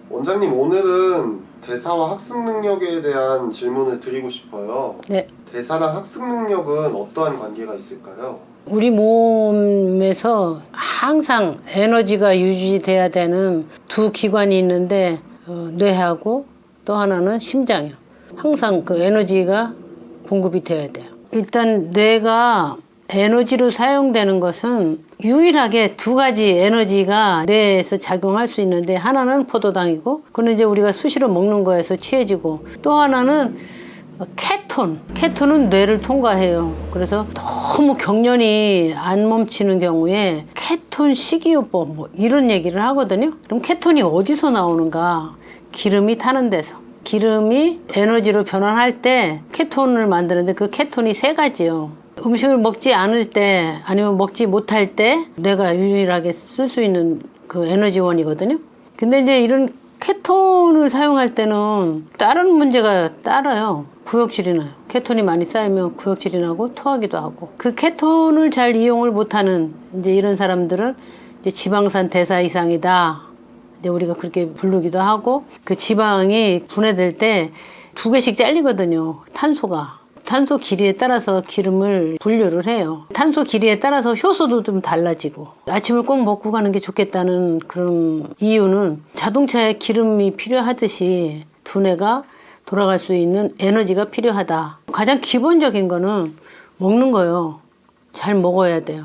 원장님, 오늘은 대사와 학습 능력에 대한 질문을 드리고 싶어요. 네. 대사랑 학습 능력은 어떠한 관계가 있을까요? 우리 몸에서 항상 에너지가 유지돼야 되는 두 기관이 있는데 뇌하고 또 하나는 심장이요. 항상 그 에너지가 공급이 돼야 돼요. 일단 뇌가 에너지로 사용되는 것은 유일하게 두 가지 에너지가 뇌에서 작용할 수 있는데, 하나는 포도당이고, 그건 이제 우리가 수시로 먹는 거에서 취해지고, 또 하나는 케톤은 뇌를 통과해요. 그래서 너무 경련이 안 멈추는 경우에 케톤 식이요법 뭐 이런 얘기를 하거든요. 그럼 케톤이 어디서 나오는가? 기름이 타는 데서. 기름이 에너지로 변환할 때 케톤을 만드는데, 그 케톤이 세 가지요. 음식을 먹지 않을 때 아니면 먹지 못할 때 뇌가 유일하게 쓸 수 있는 그 에너지원이거든요. 근데 이제 이런 케톤을 사용할 때는 다른 문제가 따라요. 구역질이 나요. 케톤이 많이 쌓이면 구역질이 나고 토하기도 하고. 그 케톤을 잘 이용을 못하는 이제 이런 사람들은 이제 지방산 대사 이상이다. 이제 우리가 그렇게 부르기도 하고, 그 지방이 분해될 때 두 개씩 잘리거든요. 탄소 길이에 따라서 기름을 분류를 해요. 탄소 길이에 따라서 효소도 좀 달라지고, 아침을 꼭 먹고 가는 게 좋겠다는 그런 이유는 자동차에 기름이 필요하듯이 두뇌가 돌아갈 수 있는 에너지가 필요하다. 가장 기본적인 거는 먹는 거예요. 잘 먹어야 돼요.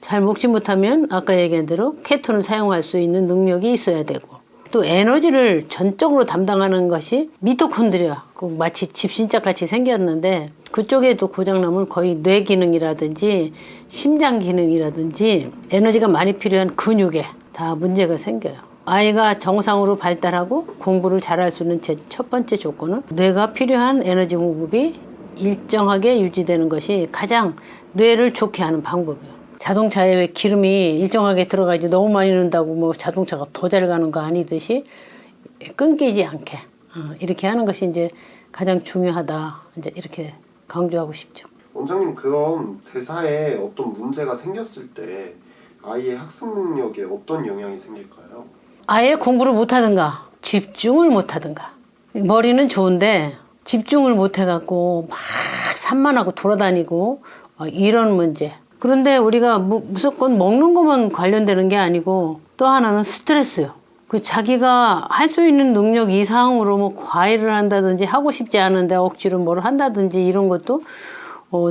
잘 먹지 못하면 아까 얘기한 대로 케톤을 사용할 수 있는 능력이 있어야 되고, 또 에너지를 전적으로 담당하는 것이 미토콘드리아, 마치 집신짝같이 생겼는데 그쪽에도 고장나면 거의 뇌 기능이라든지 심장 기능이라든지 에너지가 많이 필요한 근육에 다 문제가 생겨요. 아이가 정상으로 발달하고 공부를 잘할 수 있는 제 첫 번째 조건은 뇌가 필요한 에너지 공급이 일정하게 유지되는 것이 가장 뇌를 좋게 하는 방법이에요. 자동차에 왜 기름이 일정하게 들어가지 너무 많이 넣는다고 뭐 자동차가 더 잘 가는 거 아니듯이 끊기지 않게 이렇게 하는 것이 이제 가장 중요하다. 이제 이렇게 강조하고 싶죠. 원장님, 그럼 대사에 어떤 문제가 생겼을 때 아이의 학습 능력에 어떤 영향이 생길까요? 아예 공부를 못하든가 집중을 못하든가. 머리는 좋은데 집중을 못해갖고 막 산만하고 돌아다니고 이런 문제. 그런데 우리가 무조건 먹는 것만 관련되는 게 아니고, 또 하나는 스트레스요. 그 자기가 할 수 있는 능력 이상으로 뭐 과외를 한다든지 하고 싶지 않은데 억지로 뭘 한다든지 이런 것도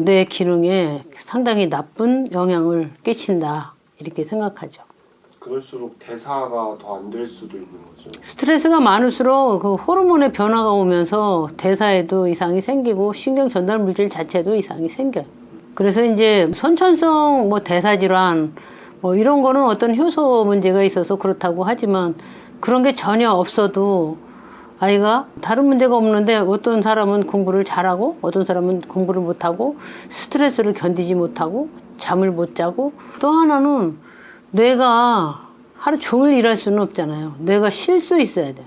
내 기능에 상당히 나쁜 영향을 끼친다. 이렇게 생각하죠. 그럴수록 대사가 더 안 될 수도 있는 거죠. 스트레스가 많을수록 그 호르몬의 변화가 오면서 대사에도 이상이 생기고 신경 전달 물질 자체도 이상이 생겨요. 그래서 이제 선천성 뭐 대사질환 뭐 이런 거는 어떤 효소 문제가 있어서 그렇다고 하지만, 그런 게 전혀 없어도 아이가 다른 문제가 없는데 어떤 사람은 공부를 잘하고 어떤 사람은 공부를 못하고 스트레스를 견디지 못하고 잠을 못 자고, 또 하나는 뇌가 하루 종일 일할 수는 없잖아요. 뇌가 쉴 수 있어야 돼요.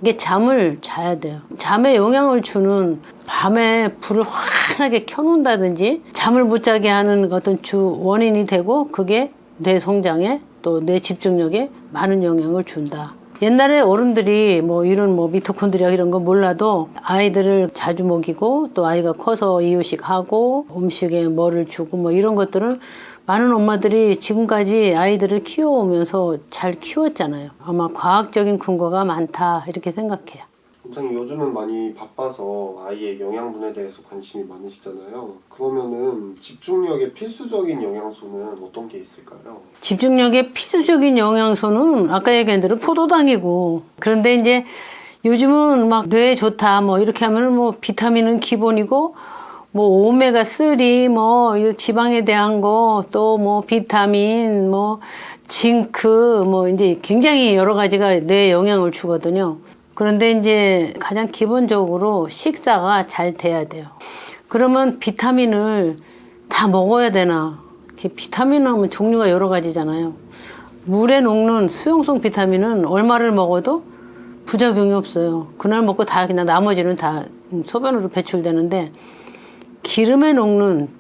이게 잠을 자야 돼요. 잠에 영향을 주는, 밤에 불을 환하게 켜놓는다든지 잠을 못 자게 하는 어떤 주 원인이 되고, 그게 뇌 성장에 또 뇌 집중력에 많은 영향을 준다. 옛날에 어른들이 뭐 이런 뭐 미토콘드리아 이런 거 몰라도 아이들을 자주 먹이고, 또 아이가 커서 이유식하고 음식에 뭐를 주고 뭐 이런 것들은 많은 엄마들이 지금까지 아이들을 키워오면서 잘 키웠잖아요. 아마 과학적인 근거가 많다 이렇게 생각해요. 원장님, 요즘은 많이 바빠서 아이의 영양분에 대해서 관심이 많으시잖아요. 그러면은 집중력의 필수적인 영양소는 어떤 게 있을까요? 집중력의 필수적인 영양소는 아까 얘기한 대로 포도당이고, 그런데 이제 요즘은 막 뇌에 좋다 뭐 이렇게 하면 뭐 비타민은 기본이고, 뭐 오메가3 뭐 지방에 대한 거, 또 뭐 비타민 뭐 징크 뭐 이제 굉장히 여러 가지가 뇌에 영향을 주거든요. 그런데 이제 가장 기본적으로 식사가 잘 돼야 돼요. 그러면 비타민을 다 먹어야 되나? 비타민 하면 종류가 여러 가지잖아요. 물에 녹는 수용성 비타민은 얼마를 먹어도 부작용이 없어요. 그날 먹고 다 그냥 나머지는 다 소변으로 배출되는데, 기름에 녹는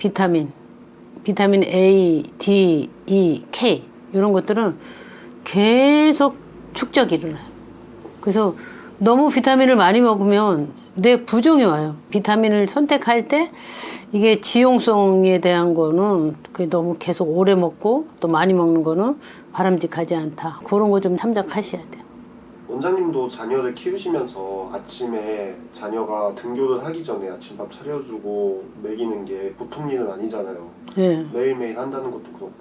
비타민 A, D, E, K 이런 것들은 계속 축적이 일어나요. 그래서 너무 비타민을 많이 먹으면 뇌 부종이 와요. 비타민을 선택할 때 이게 지용성에 대한 거는 너무 계속 오래 먹고 또 많이 먹는 거는 바람직하지 않다. 그런 거 좀 참작하셔야 돼요. 원장님도 자녀를 키우시면서 아침에 자녀가 등교를 하기 전에 아침밥 차려주고 먹이는 게 보통 일은 아니잖아요. 네. 매일매일 한다는 것도 그렇고.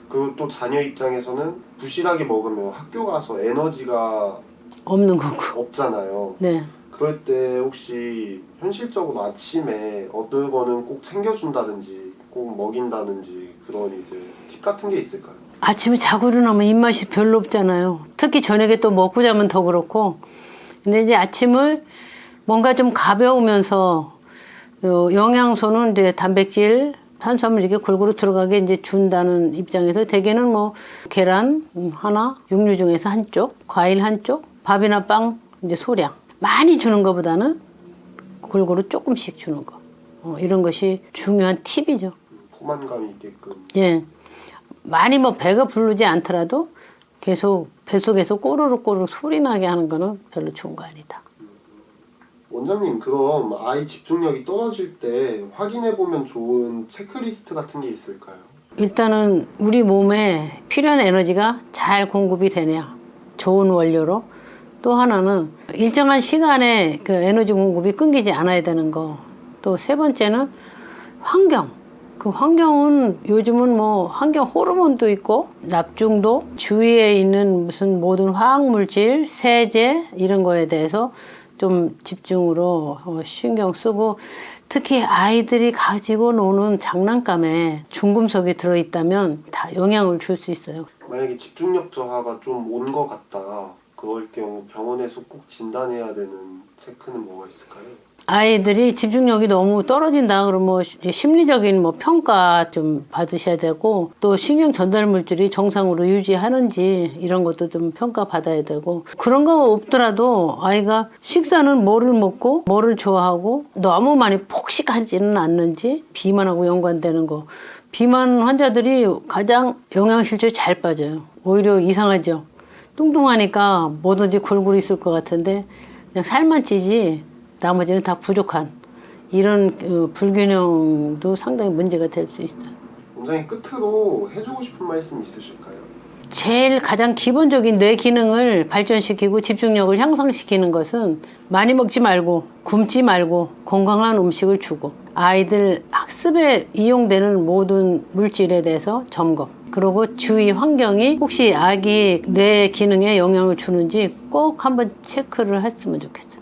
그리고 또 자녀 입장에서는 부실하게 먹으면 학교 가서 에너지가 없는 거고. 없잖아요. 네. 그럴 때 혹시 현실적으로 아침에 어느 거는 꼭 챙겨준다든지 꼭 먹인다든지 그런 이제 팁 같은 게 있을까요? 아침에 자고 일어나면 입맛이 별로 없잖아요. 특히 저녁에 또 먹고 자면 더 그렇고. 근데 이제 아침을 뭔가 좀 가벼우면서 영양소는 이제 단백질, 탄수화물 이렇게 골고루 들어가게 이제 준다는 입장에서 대개는 뭐 계란 하나, 육류 중에서 한쪽, 과일 한쪽, 밥이나 빵 이제 소량. 많이 주는 것보다는 골고루 조금씩 주는 거. 이런 것이 중요한 팁이죠. 포만감이 있게끔. 예. 많이 뭐 배가 부르지 않더라도 계속 뱃속에서 꼬르륵 소리 나게 하는 거는 별로 좋은 거 아니다. 원장님, 그럼 아이 집중력이 떨어질 때 확인해보면 좋은 체크리스트 같은 게 있을까요? 일단은 우리 몸에 필요한 에너지가 잘 공급이 되냐. 좋은 원료로. 또 하나는 일정한 시간에 그 에너지 공급이 끊기지 않아야 되는 거. 또 세 번째는 환경. 그 환경은 요즘은 뭐 환경 호르몬도 있고 납중도 주위에 있는 무슨 모든 화학물질, 세제 이런 거에 대해서 좀 집중으로 신경 쓰고 특히 아이들이 가지고 노는 장난감에 중금속이 들어있다면 다 영향을 줄 수 있어요. 만약에 집중력 저하가 좀 온 것 같다. 그럴 경우 병원에서 꼭 진단해야 되는 체크는 뭐가 있을까요? 아이들이 집중력이 너무 떨어진다 그러면 뭐 심리적인 뭐 평가 좀 받으셔야 되고 또 신경 전달 물질이 정상으로 유지하는지 이런 것도 좀 평가 받아야 되고 그런 거 없더라도 아이가 식사는 뭐를 먹고 뭐를 좋아하고 너무 많이 폭식하지는 않는지 비만하고 연관되는 거 비만 환자들이 가장 영양실조에 잘 빠져요. 오히려 이상하죠. 뚱뚱하니까 뭐든지 골고루 있을 것 같은데 그냥 살만 찌지 나머지는 다 부족한 이런 불균형도 상당히 문제가 될 수 있어요. 원장님 끝으로 해주고 싶은 말씀 있으실까요? 제일 가장 기본적인 뇌 기능을 발전시키고 집중력을 향상시키는 것은 많이 먹지 말고 굶지 말고 건강한 음식을 주고 아이들 학습에 이용되는 모든 물질에 대해서 점검 그리고 주위 환경이 혹시 아기 뇌 기능에 영향을 주는지 꼭 한번 체크를 했으면 좋겠어요.